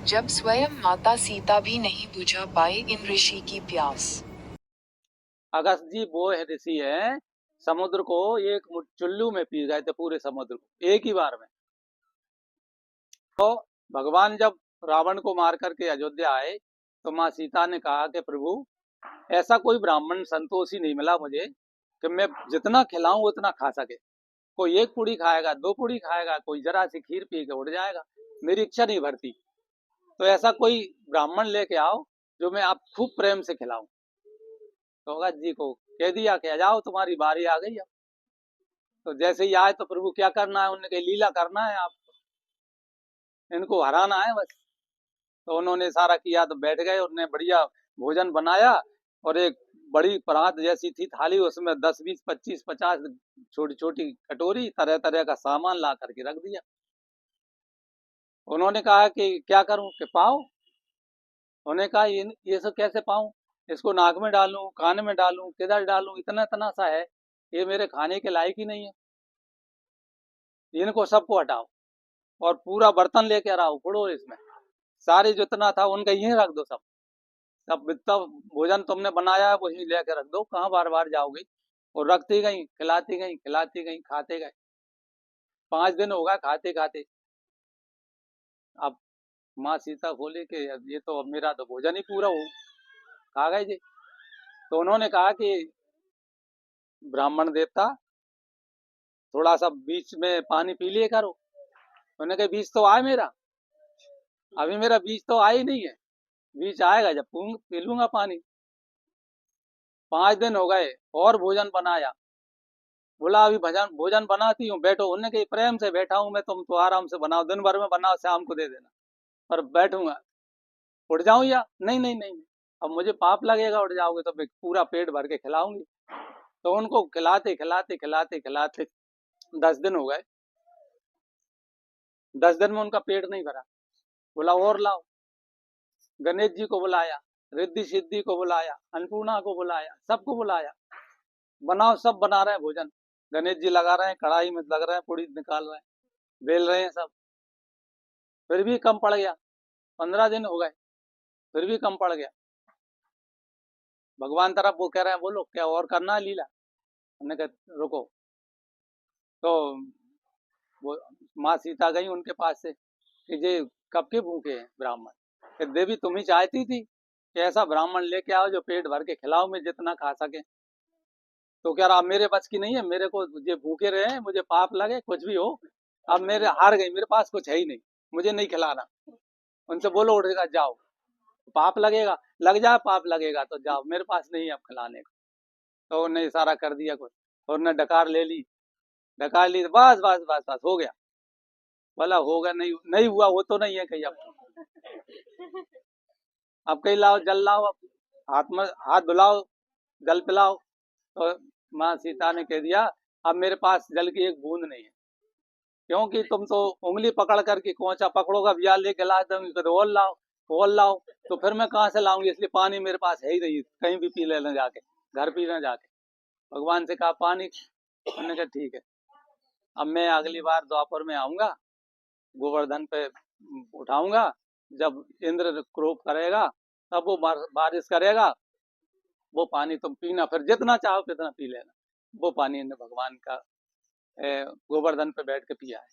जब स्वयं माता सीता भी नहीं बुझा पाए इन ऋषि की प्यास। अगस्त जी वो है ऋषि है, समुद्र को एक चुल्लू में पी गए थे, पूरे समुद्र को एक ही बार में। तो भगवान जब रावण को मार करके अयोध्या आए तो माँ सीता ने कहा कि प्रभु, ऐसा कोई ब्राह्मण संतोषी नहीं मिला मुझे कि मैं जितना खिलाऊं उतना खा सके। कोई एक पूड़ी खाएगा, दो पूड़ी खाएगा, कोई जरा सी खीर पी के उड़ जाएगा, मेरी इच्छा नहीं भरती। तो ऐसा कोई ब्राह्मण लेके आओ जो मैं आप खूब प्रेम से खिलाऊं। तो अगस्त जी को कह दिया कि आ जाओ, तुम्हारी बारी आ गई अब। तो जैसे ही आए तो प्रभु क्या करना है, उन्होंने कहा लीला करना है, आप इनको हराना है बस। तो उन्होंने सारा किया, तो बैठ गए, उन्होंने बढ़िया भोजन बनाया और एक बड़ी परात जैसी थी थाली, उसमें 10 20 25 50 छोटी छोटी कटोरी तरह तरह का सामान ला करके रख दिया। उन्होंने कहा कि क्या करूं, कि पाओ। उन्होंने कहा ये सब कैसे पाऊं, इसको नाक में डालूं, कान में डालूं, किधर डालूं, इतना इतना सा है, ये मेरे खाने के लायक ही नहीं है, इनको सबको हटाओ और पूरा बर्तन लेके आओ, फोड़ो इसमें सारे जितना था उनका यहीं रख दो सब। सब इतना भोजन तुमने बनाया है वही लेके रख दो, कहाँ बार बार जाओगे। और रखती गई, खिलाती गई, खिलाती गई, खाते गए। 5 दिन हो गए खाते खाते। अब माँ सीता बोली कि ये तो अब मेरा तो भोजन ही पूरा हो, खा गए जी। तो उन्होंने कहा कि ब्राह्मण देवता, थोड़ा सा बीच में पानी पी लिए करो। उन्होंने कहा बीच तो आए मेरा, अभी मेरा बीच तो आ ही नहीं है, बीच आएगा जब पी लूंगा पानी। 5 दिन हो गए और भोजन बनाया। बोला अभी भजन भोजन बनाती हूँ, बैठो। उन्होंने कहा प्रेम से बैठा हूँ मैं, तुम तो आराम से बनाओ, दिन भर में बनाओ, शाम को दे देना, पर बैठूंगा। उठ जाऊं या नहीं, नहीं नहीं, अब मुझे पाप लगेगा, उठ जाओगे तो मैं पूरा पेट भर के खिलाऊंगी। तो उनको खिलाते खिलाते खिलाते खिलाते 10 दिन हो गए। 10 दिन में उनका पेट नहीं भरा। बोला और लाओ। गणेश जी को बुलाया, रिद्धि सिद्धि को बुलाया, अन्नपूर्णा को बुलाया, सबको बुलाया, बनाओ। सब बना रहे हैं भोजन। गणेश जी लगा रहे हैं, कढ़ाई में लग रहे हैं, पूड़ी निकाल रहे हैं, बेल रहे हैं सब। फिर भी कम पड़ गया। 15 दिन हो गए, फिर भी कम पड़ गया। भगवान तरफ वो कह रहे हैं बोलो क्या और करना है लीला। हमने कहा रुको। तो वो माँ सीता गई उनके पास से कि ये कब के भूखे हैं ब्राह्मण, कि देवी तुम ही चाहती थी कि ऐसा ब्राह्मण लेके आओ जो पेट भर के खिलाओ, मैं जितना खा सके। तो कह रहा अब मेरे बस की नहीं है, मेरे को ये भूखे रहे, मुझे पाप लगे कुछ भी हो, अब मेरे हार गई, मेरे पास कुछ है ही नहीं, मुझे नहीं खिलाना। उनसे बोलो उठेगा जाओ, पाप लगेगा, लग जाए पाप लगेगा तो जाओ, मेरे पास नहीं है अब खिलाने को। तो उन्हें इशारा कर दिया कुछ और उन्हें डकार ले ली। डकार ली तो बस बस बस बस हो गया। बोला होगा नहीं, नहीं हुआ वो तो नहीं है कहीं। अब कहीं लाओ जल लाओ, अब हाथ में हाथ धुलाओ, जल पिलाओ। तो माँ सीता ने कह दिया अब मेरे पास जल की एक बूंद नहीं है, क्योंकि तुम तो उंगली पकड़ करके कोचा पकड़ोगा, बिया लेके ला दूंगी, तो और लाओ, और लाओ। तो फिर मैं कहाँ से लाऊंगी, इसलिए पानी मेरे पास है ही नहीं, कहीं भी पी लेना जाके, घर पी लेना जाके। भगवान से कहा पानी। उन्होंने कहा ठीक है, अब मैं अगली बार द्वापर में आऊंगा, गोवर्धन पे उठाऊंगा, जब इंद्र क्रोध करेगा तब वो बारिश करेगा, वो पानी तुम पीना, फिर जितना चाहो कितना पी लेना। वो पानी ने भगवान का गोवर्धन पे बैठ के पिया है।